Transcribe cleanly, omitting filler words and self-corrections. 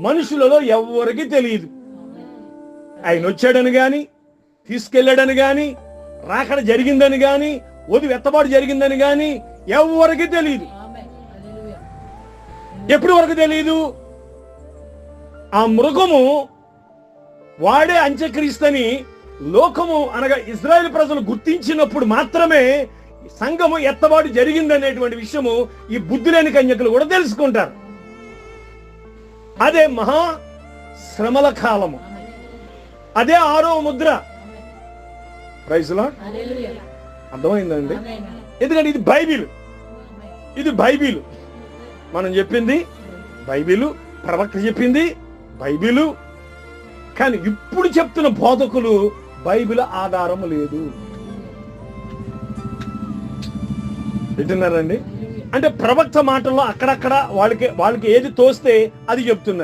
మనుషులలో ఎవరికి తెలియదు. ఆయన వచ్చాడని గాని, తీసుకెళ్ళాడని గాని, రాకడ జరిగిందని గాని, ఎత్తబాటు జరిగిందని గాని ఎవరికి తెలియదు. ఎప్పటి వరకు తెలియదు? ఆ మృగము వాడే అంత్యక్రీస్తని లోకము అనగా ఇజ్రాయెల్ ప్రజలు గుర్తించినప్పుడు మాత్రమే సంఘము ఎత్తబాటు జరిగిందనేటువంటి విషయము ఈ బుద్ధి లేని కన్యకులు కూడా తెలుసుకుంటారు. అదే మహా శ్రమల కాలము, అదే 6వ ముద్ర. Praise Lord. అర్థమైందండి? ఎందుకంటే ఇది బైబిల్. మనం చెప్పింది బైబిలు, ప్రవక్త చెప్పింది బైబిలు. కానీ ఇప్పుడు చెప్తున్న బోధకులు బైబిల్ ఆధారం లేదు. వింటున్నారండి? అంటే ప్రవక్త మాటల్లో అక్కడక్కడ వాళ్ళకి ఏది తోస్తే అది చెప్తున్నారు.